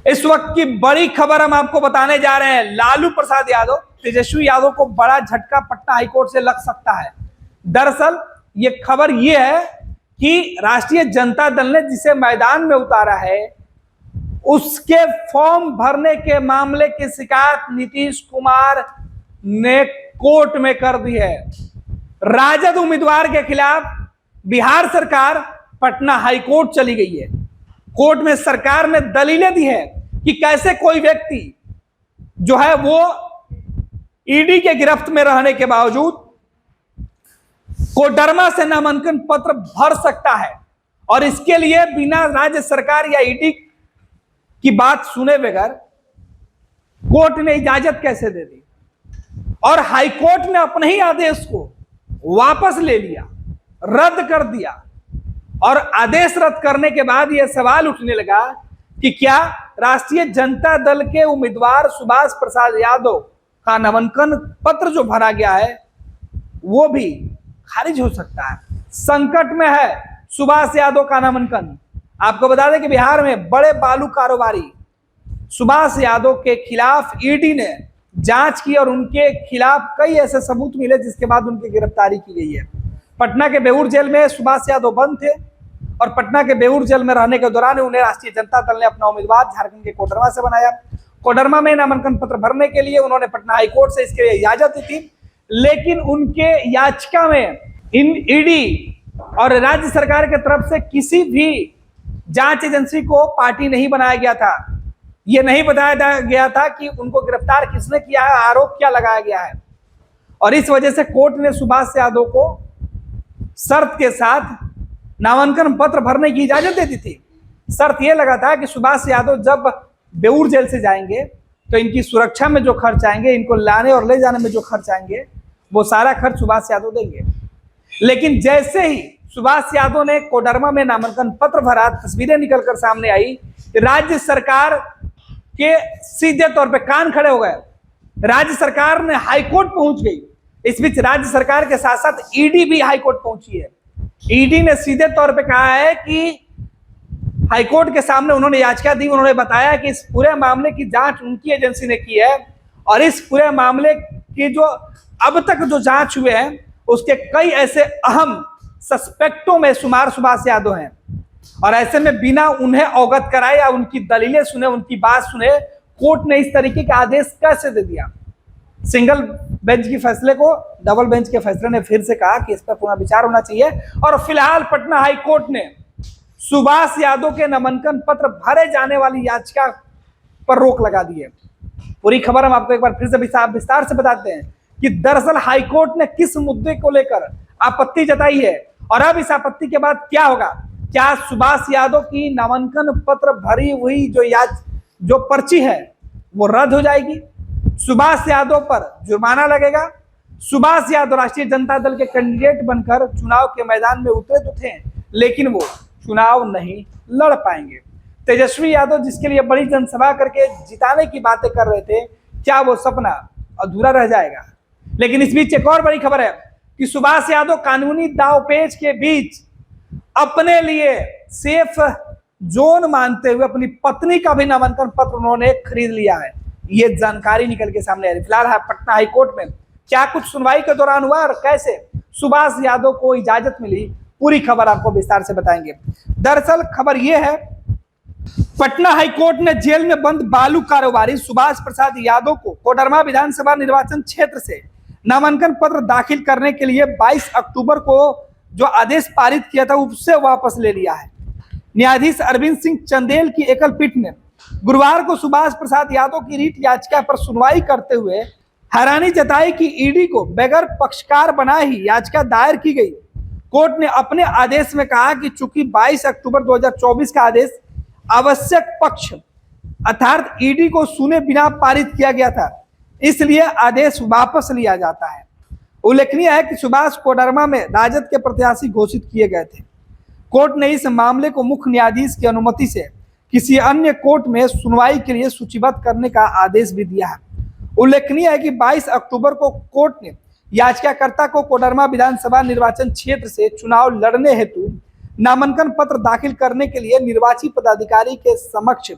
इस वक्त की बड़ी खबर हम आपको बताने जा रहे हैं। लालू प्रसाद यादव, तेजस्वी यादव को बड़ा झटका पटना हाईकोर्ट से लग सकता है। दरअसल ये खबर ये है कि राष्ट्रीय जनता दल ने जिसे मैदान में उतारा है, उसके फॉर्म भरने के मामले की शिकायत नीतीश कुमार ने कोर्ट में कर दी है। राजद उम्मीदवार के खिलाफ बिहार सरकार पटना हाईकोर्ट चली गई है। कोर्ट में सरकार ने दलीलें दी है कि कैसे कोई व्यक्ति जो है वो ईडी के गिरफ्त में रहने के बावजूद कोडरमा से नामांकन पत्र भर सकता है, और इसके लिए बिना राज्य सरकार या ईडी की बात सुने बगैर कोर्ट ने इजाजत कैसे दे दी। और हाईकोर्ट ने अपने ही आदेश को वापस ले लिया, रद्द कर दिया। और आदेश रद्द करने के बाद यह सवाल उठने लगा कि क्या राष्ट्रीय जनता दल के उम्मीदवार सुभाष प्रसाद यादव का नामांकन पत्र जो भरा गया है वो भी खारिज हो सकता है। संकट में है सुभाष यादव का नामांकन। आपको बता दें कि बिहार में बड़े बालू कारोबारी सुभाष यादव के खिलाफ ईडी ने जांच की और उनके खिलाफ कई ऐसे सबूत मिले जिसके बाद उनकी गिरफ्तारी की गई है। पटना के बेऊर जेल में सुभाष यादव बंद थे और पटना के बेऊर जेल में रहने के दौरान उन्हें राष्ट्रीय जनता दल ने अपना उम्मीदवार झारखंड के कोडरमा से बनाया। कोडरमा में नामांकन पत्र भरने के लिए उन्होंने पटना हाईकोर्ट से इसके लिए इजाजत दी थी, लेकिन उनके याचिका में ईडी और राज्य सरकार की तरफ से किसी भी जांच एजेंसी को पार्टी नहीं बनाया गया था। यह नहीं बताया गया था कि उनको गिरफ्तार किसने किया है, आरोप क्या लगाया गया है। और इस वजह से कोर्ट ने सुभाष यादव को शर्त के साथ नामांकन पत्र भरने की इजाजत दे दी थी। शर्त यह लगा था कि सुभाष यादव जब बेऊर जेल से जाएंगे तो इनकी सुरक्षा में जो खर्च आएंगे, इनको लाने और ले जाने में जो खर्च आएंगे, वो सारा खर्च सुभाष यादव देंगे। लेकिन जैसे ही सुभाष यादव ने कोडरमा में नामांकन पत्र भरा, तस्वीरें निकलकर सामने आई, राज्य सरकार के सीधे तौर पे कान खड़े हो गए। राज्य सरकार ने हाईकोर्ट पहुंच गई। इस बीच राज्य सरकार के साथ साथ ईडी भी हाईकोर्ट पहुंची है। ईडी ने सीधे तौर पे कहा है कि हाईकोर्ट के सामने उन्होंने याचिका दी। उन्होंने बताया कि इस पूरे मामले की जांच उनकी एजेंसी ने की है और इस पूरे मामले की जो अब तक जो जांच हुए हैं उसके कई ऐसे अहम सस्पेक्टों में शुमार सुभाष यादव हैं। और ऐसे में बिना उन्हें अवगत कराए या उनकी दलीलें सुने, उनकी बात सुने, कोर्ट ने इस तरीके का आदेश कैसे दे दिया। सिंगल बेंच के फैसले को डबल बेंच के फैसले ने फिर से कहा कि इस पर पुनः विचार होना चाहिए। और फिलहाल पटना हाई कोर्ट ने सुभाष यादव के नामांकन पत्र भरे जाने वाली याचिका पर रोक लगा दी है। पूरी खबर हम आपको एक बार फिर से विस्तार से बताते हैं कि दरअसल हाईकोर्ट ने किस मुद्दे को लेकर आपत्ति जताई है और अब इस आपत्ति के बाद क्या होगा। क्या सुभाष यादव की नामांकन पत्र भरी हुई जो पर्ची है वो रद्द हो जाएगी? सुभाष यादव पर जुर्माना लगेगा? सुभाष यादव राष्ट्रीय जनता दल के कैंडिडेट बनकर चुनाव के मैदान में उतरे तो थे, लेकिन वो चुनाव नहीं लड़ पाएंगे। तेजस्वी यादव जिसके लिए बड़ी जनसभा करके जिताने की बातें कर रहे थे, क्या वो सपना अधूरा रह जाएगा? लेकिन इस बीच एक और बड़ी खबर है कि सुभाष यादव कानूनी दांवपेच के बीच अपने लिए सेफ जोन मानते हुए अपनी पत्नी का भी नामांकन पत्र उन्होंने खरीद लिया है। ये जानकारी निकल के सामने आ रही। फिलहाल पटना हाईकोर्ट में क्या कुछ सुनवाई के दौरान हुआ और कैसे सुभाष यादव को इजाजत मिली, पूरी खबर आपको विस्तार से बताएंगे। दरअसल खबर यह है, पटना हाईकोर्ट ने जेल में बंद बालू कारोबारी सुभाष प्रसाद यादव को कोडरमा विधानसभा निर्वाचन क्षेत्र से नामांकन पत्र दाखिल करने के लिए 22 अक्टूबर को जो आदेश पारित किया था उससे वापस ले लिया है। न्यायाधीश अरविंद सिंह चंदेल की एकल पीठ ने गुरुवार को सुभाष प्रसाद यादव की रीट याचिका पर सुनवाई करते हुए हैरानी जताई कि ईडी को बगैर पक्षकार बनाए ही याचिका दायर की गई। कोर्ट ने अपने आदेश में कहा कि चूंकि 22 अक्टूबर 2024 का आदेश आवश्यक पक्ष अर्थात ईडी को सुने बिना पारित किया गया था, इसलिए आदेश वापस लिया जाता है। उल्लेखनीय है कि सुभाष कोडरमा में राजद के प्रत्याशी घोषित किए गए थे। कोर्ट ने इस मामले को मुख्य न्यायाधीश की अनुमति से किसी अन्य कोर्ट में सुनवाई के लिए सूचीबद्ध करने का आदेश भी दिया है। उल्लेखनीय है कि 22 अक्टूबर को कोर्ट ने याचिकाकर्ता को कोडरमा विधानसभा निर्वाचन क्षेत्र से चुनाव लड़ने हेतु नामांकन पत्र दाखिल करने के लिए निर्वाची पदाधिकारी के समक्ष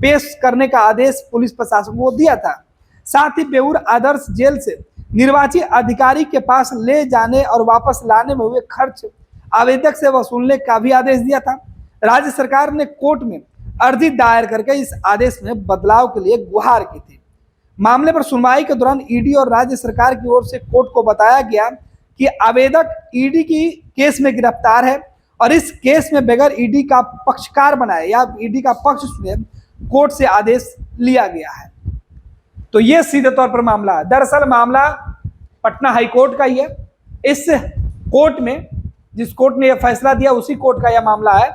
पेश करने का आदेश पुलिस प्रशासन को दिया था। साथ ही बेउर आदर्श जेल से निर्वाची अधिकारी के पास ले जाने और वापस लाने में हुए खर्च आवेदक से वसूलने का भी आदेश दिया था। राज्य सरकार ने कोर्ट में अर्जी दायर करके इस आदेश में बदलाव के लिए गुहार की थी। मामले पर सुनवाई के दौरान ईडी और राज्य सरकार की ओर से कोर्ट को बताया गया कि आवेदक ईडी की केस में गिरफ्तार है और इस केस में बगैर ईडी का पक्षकार बनाए या ईडी का पक्ष सुने कोर्ट से आदेश लिया गया है। तो ये सीधे तौर पर मामला है। दरअसल मामला पटना हाई कोर्ट का ही है। इस कोर्ट में जिस कोर्ट ने यह फैसला दिया उसी कोर्ट का यह मामला है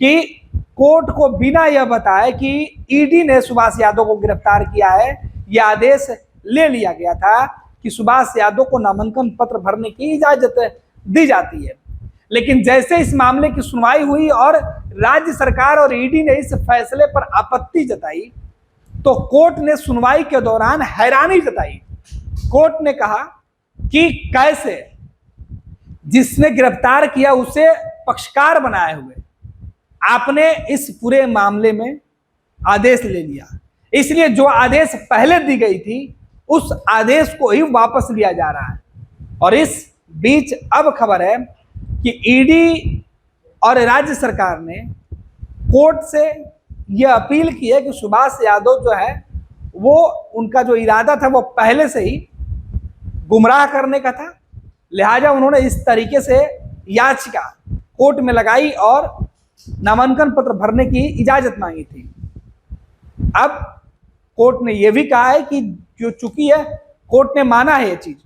कि कोर्ट को बिना यह बताए कि ईडी ने सुभाष यादव को गिरफ्तार किया है, यह आदेश ले लिया गया था कि सुभाष यादव को नामांकन पत्र भरने की इजाजत दी जाती है। लेकिन जैसे इस मामले की सुनवाई हुई और राज्य सरकार और ईडी ने इस फैसले पर आपत्ति जताई तो कोर्ट ने सुनवाई के दौरान हैरानी जताई। कोर्ट ने कहा कि कैसे जिसने गिरफ्तार किया उसे पक्षकार बनाए हुए आपने इस पूरे मामले में आदेश ले लिया, इसलिए जो आदेश पहले दी गई थी उस आदेश को ही वापस लिया जा रहा है। और इस बीच अब खबर है कि ईडी और राज्य सरकार ने कोर्ट से यह अपील की है कि सुभाष यादव जो है वो उनका जो इरादा था वो पहले से ही गुमराह करने का था, लिहाजा उन्होंने इस तरीके से याचिका कोर्ट में लगाई और नामांकन पत्र भरने की इजाजत मांगी थी। अब कोर्ट ने यह भी कहा है कि जो चूंकि है कोर्ट ने माना है ये चीज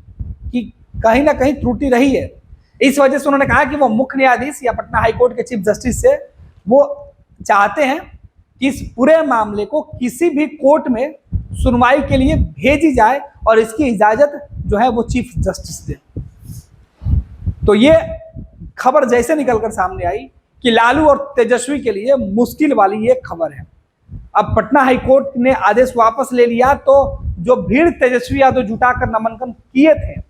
कि कहीं ना कहीं त्रुटि रही है, इस वजह से उन्होंने कहा कि वो मुख्य न्यायाधीश या पटना हाई कोर्ट के चीफ जस्टिस से वो चाहते हैं कि इस पूरे मामले को किसी भी कोर्ट में सुनवाई के लिए भेजी जाए और इसकी इजाजत जो है वो चीफ जस्टिस दे। तो ये खबर जैसे निकलकर सामने आई कि लालू और तेजस्वी के लिए मुश्किल वाली ये खबर है। अब पटना हाई कोर्ट ने आदेश वापस ले लिया तो जो भीड़ तेजस्वी यादव जुटाकर नामांकन किए थे,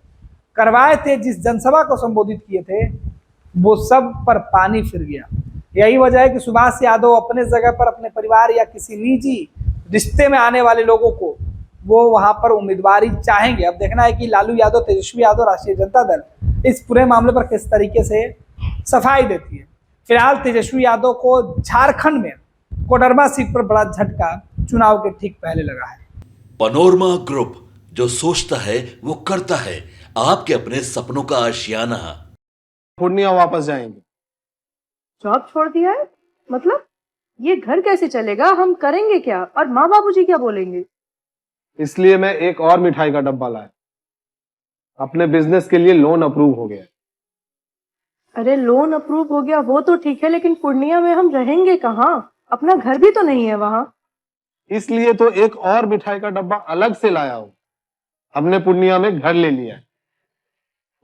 करवाए थे, जिस जनसभा को संबोधित किए थे, वो सब पर पानी फिर गया। यही वजह है कि सुभाष यादव अपने जगह पर अपने परिवार या किसी निजी रिश्ते में आने वाले लोगों को वो वहां पर उम्मीदवारी चाहेंगे। अब देखना है कि लालू यादव, तेजस्वी यादव, राष्ट्रीय जनता दल इस पूरे मामले पर किस तरीके से सफाई देती है। फिलहाल तेजस्वी यादव को झारखंड में कोडरमा सीट पर बड़ा झटका चुनाव के ठीक पहले लगा है। पैनोरमा ग्रुप, जो सोचता है वो करता है। आपके अपने सपनों का आशियाना। पूर्णिया वापस जाएंगे। जॉब छोड़ दिया है? मतलब ये घर कैसे चलेगा? हम करेंगे क्या? और माँ बाबूजी क्या बोलेंगे? इसलिए मैं एक और मिठाई का डब्बा लाया। अपने बिजनेस के लिए लोन अप्रूव हो गया। अरे लोन अप्रूव हो गया वो तो ठीक है, लेकिन पूर्णिया में हम रहेंगे कहाँ? अपना घर भी तो नहीं है वहां। इसलिए तो एक और मिठाई का डब्बा अलग से लाया हूं। हमने पूर्णिया में घर ले लिया है,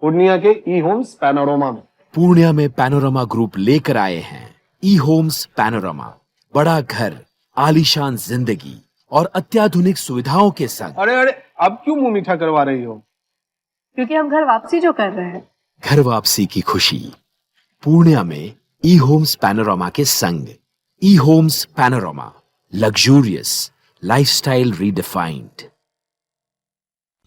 पूर्णिया के ई होम्स पैनोरमा में। पूर्णिया में पैनोरमा ग्रुप लेकर आए हैं ई होम्स पैनोरमा। बड़ा घर, आलीशान जिंदगी और अत्याधुनिक सुविधाओं के संग। अरे अब क्यों मुंह मीठा करवा रही हो? क्योंकि हम घर वापसी जो कर रहे हैं। घर वापसी की खुशी पूर्णिया में ई होम्स पैनोरमा के संग। ई homes panorama, luxurious lifestyle redefined.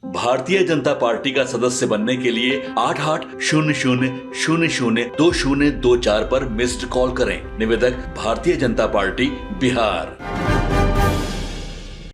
Bharatiya Janata party का सदस्य बनने के लिए 8800002024 पर मिस्ड कॉल करें। निवेदक, भारतीय जनता पार्टी, बिहार।